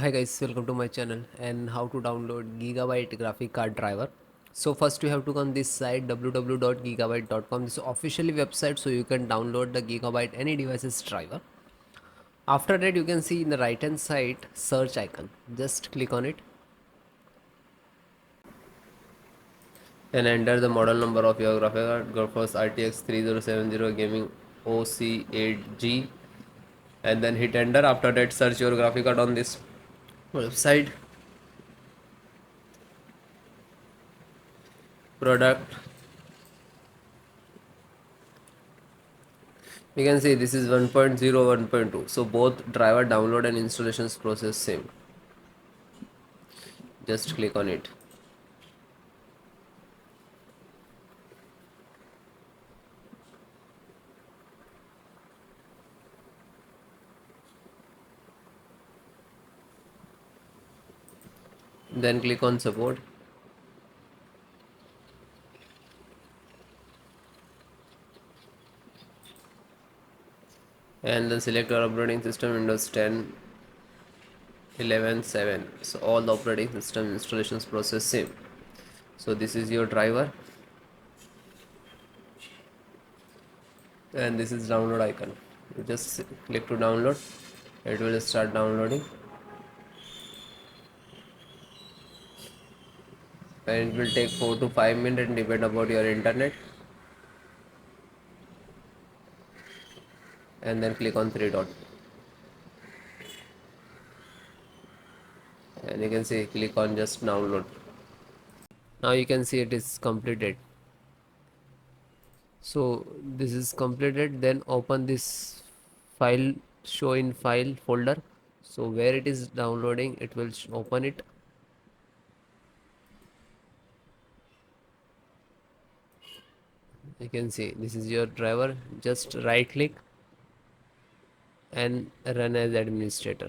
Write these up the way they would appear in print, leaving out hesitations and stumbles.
Hi guys, welcome to my channel and how to download Gigabyte graphic card driver. So first you have to go on this site www.gigabyte.com. This is officially website, so you can download the Gigabyte any devices driver. After that you can see in the right hand side search icon. Just click on it and enter the model number of your graphic card. Go for RTX 3070 gaming OC8G and then hit enter. After that search your graphic card on this website. Product, you can see this is 1.0 1.2, so both driver download and installations process same. Just click on it. Then click on support and then select your operating system Windows 10 11 7. So all the operating system installations process same. So this is your driver and this is download icon. You just click to download. It will start downloading and it will take 4 to 5 minutes depend about your internet. And then click on three dot and you can see click on just download. Now you can see it is completed. So this is completed, then open this file, show in file folder. So where it is downloading, it will open it. You can see this is your driver. Just right click and run as administrator.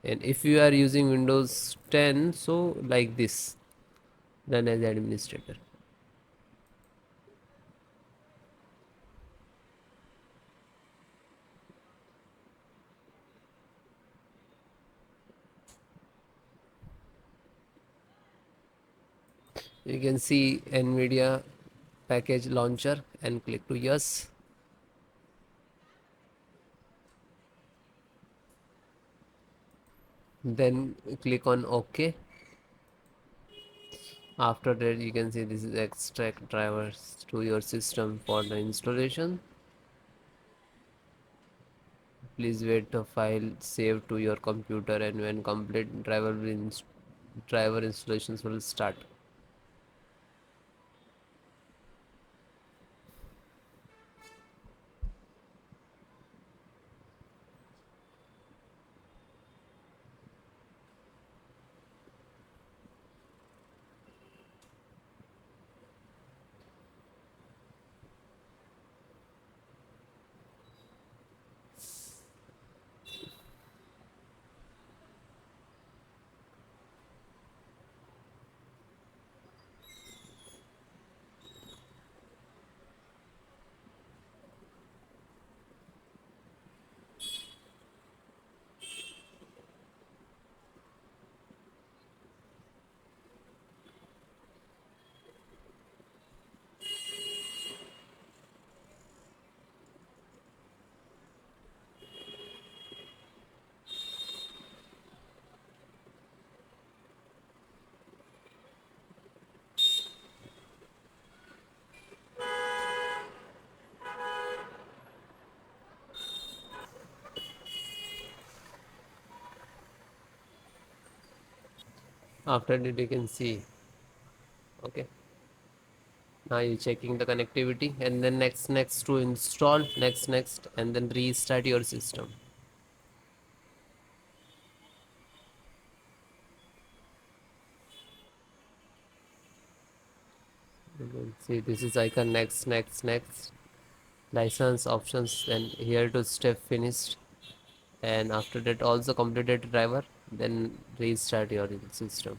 And if you are using Windows 10, so like this, run as administrator. You can see NVIDIA package launcher and click to yes. Then click on OK. After that you can see this is extract drivers to your system for the installation. Please wait the file save to your computer, and when complete driver installations will start. After that you can see, okay, now you're checking the connectivity, and then next to install, next and then restart your system. You can see this is icon next license options, and here to step finished. And after that also completed driver, then restart your system.